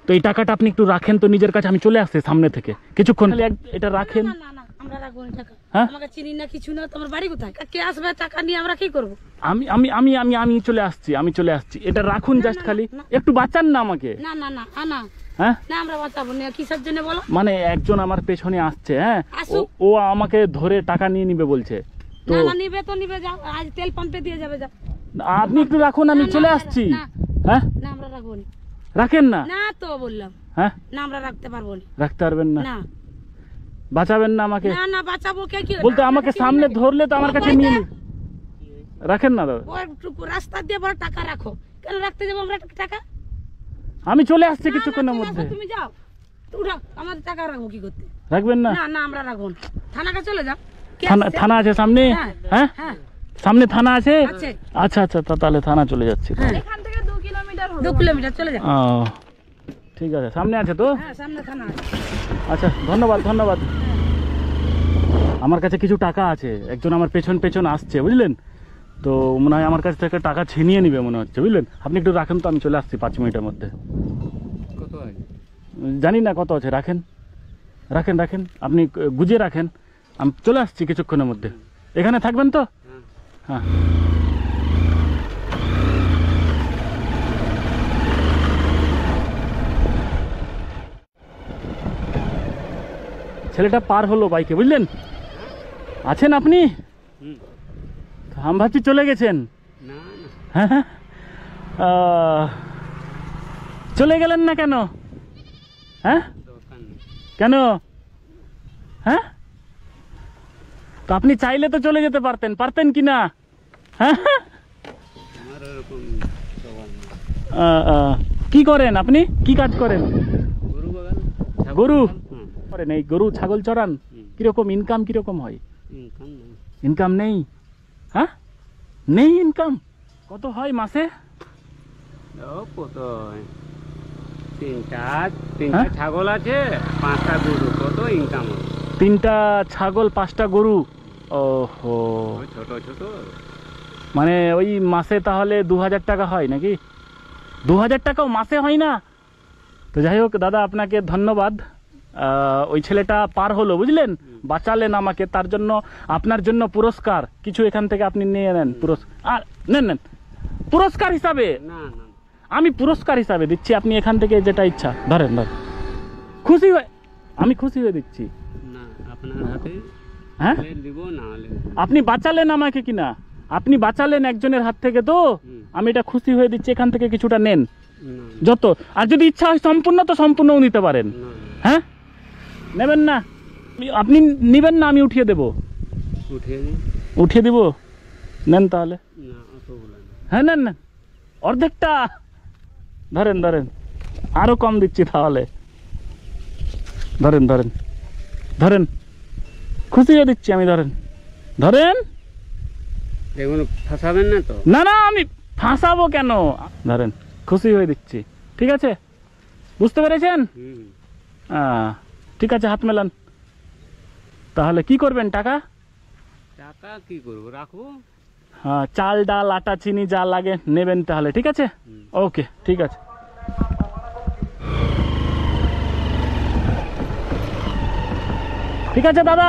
তো এই টাকাটা আপনি একটু রাখেন তো নিজের কাছে, আমি চলে আসছি সামনে থেকে কিছুক্ষণ, এটা রাখেন। আমরা রাখবো না টাকা। হ্যাঁ আমাকে চিনি না কিছু না, তোমার বাড়ি কোথায়? কে আসবে টাকা নিয়ে, আমরা কি করব? আমি আমি আমি আমি আমি চলে আসছি, এটা রাখুন জাস্ট খালি একটু বাঁচান না আমাকে। না না না আনা হ্যাঁ না, আমরা বাঁচাবো না। কিসের জন্য বলো? মানে একজন আমার পেছনে আসছে, হ্যাঁ ও আমাকে ধরে টাকা নিয়ে নিবে বলছে। তো না নিবে তো নিবে, যাও আজ তেল পাম্পে দিয়ে যাবে, যাও। আপনি একটু রাখুন, আমি চলে আসছি। হ্যাঁ না আমরা রাখবো না। রাখেন না। না তো বললাম, হ্যাঁ না আমরা রাখতে পারবো না। রাখতে পারবেন না? না বাঁচাবেন না আমাকে? না না বাঁচাবো কে? কি বলতে আমাকে সামনে ধরলে তো আমার কাছে নিয়ে রাখেন না দাদা। রাস্তা দিয়ে বড় টাকা রাখো, কেন রাখতে যাবো আমরা টাকা? আমি চলে আসছি কিছুক্ষণের মধ্যে। তুমি যাও, উঠাও, আমাদের টাকা রাখবো কি করতে? রাখবেন না? না না আমরা রাখবো না। থানাকে চলে যাও। থানা আছে সামনে? হ্যাঁ সামনে থানা আছে? আচ্ছা আচ্ছা, তাহলে থানা চলে যাচ্ছি। এখান থেকে 2 কিলোমিটার চলে যাও। ঠিক আছে, সামনে আছে তো? হ্যাঁ সামনে থানা আছে। আচ্ছা ধন্যবাদ ধন্যবাদ। আমার কাছে কিছু টাকা আছে, একজন আমার পেছন আসছে বুঝলেন, তো মনে হয় আমার কাছ থেকে টাকা ছিনিয়ে নিবে মনে হচ্ছে, বুঝলেন। আপনি একটু রাখেন তো, আমি চলে আসছি 5 মিনিটের মধ্যে। কত আছে জানি না কত আছে, রাখেন রাখেন রাখেন, আপনি গুজিয়ে রাখেন, আমি চলে আসছি কিছুক্ষণের মধ্যে। এখানে থাকবেন তো? হ্যাঁ ছেলেটা পার হলো বাইকে, বুঝলেন। আছেন আপনি? আমি ভাবছি চলে গেছেন। হ্যাঁ চলে গেলেন না কেন? হ্যাঁ কেন? হ্যাঁ তো আপনি চাইলে তো চলে যেতে পারতেন কি না? হ্যাঁ কি করেন আপনি, কি কাজ করেন? গরু করেন? এই গরু ছাগল চড়ান? কিরকম ইনকাম, কিরকম হয়? ইনকাম নেই? হ্যাঁ নেই ইনকাম? কত হয় মাসে? কত তিনটা ছাগল আছে, 5টা গরু, কত ইনকাম? 3টা ছাগল 5টা গরু, ওহো ছোট ছোট। মানে ওই মাসে তাহলে 2000 টাকা হয় নাকি? 2000 টাকাও মাসে হয় না? তো যাই হোক দাদা, আপনাকে ধন্যবাদ। ওই ছেলেটা পার হলো বুঝলেন, বাঁচালেন আমাকে, তার জন্য আপনার জন্য পুরস্কার কিছু এখান থেকে আপনি নিয়ে নেন। আর নেন পুরস্কার হিসাবে, আমি পুরস্কার হিসাবে দিচ্ছি, আপনি এখান থেকে যেটা ইচ্ছা ধরেন। খুশি হয়ে, আমি খুশি হয়ে দিচ্ছি। হ্যাঁ আপনি বাঁচালেন আমাকে কিনা, আপনি বাঁচালেন একজনের হাত থেকে, তো আমি এটা খুশি হয়ে দিচ্ছি, এখান থেকে কিছুটা নেন যত। আর যদি ইচ্ছা হয় সম্পূর্ণ, তো সম্পূর্ণও নিতে পারেন। হ্যাঁ নেবেন না? আপনি নিবেন না? আমি উঠিয়ে দেব। উঠিয়ে দিব? নেন তাহলে। হ্যাঁ নেন নেন, অর্ধেকটা ধরেন, আরো কম দিচ্ছি তাহলে। ধরেন খুশি হয়ে দিচ্ছি আমি, ধরেন ফাঁসাবেন না তো? না আমি ফাঁসাবো কেন, ধরেন খুশি হয়ে দিচ্ছি, ঠিক আছে? বুঝতে পেরেছেন? ঠিক আছে, হাত মেলান। তাহলে কি করবেন? টাকা কি করবো, রাখবো। হ্যাঁ চাল ডাল আটা চিনি যা লাগে নেবেন তাহলে, ঠিক আছে? ওকে ঠিক আছে। ঠিক আছে দাদা,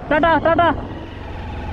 টাটা টাটা।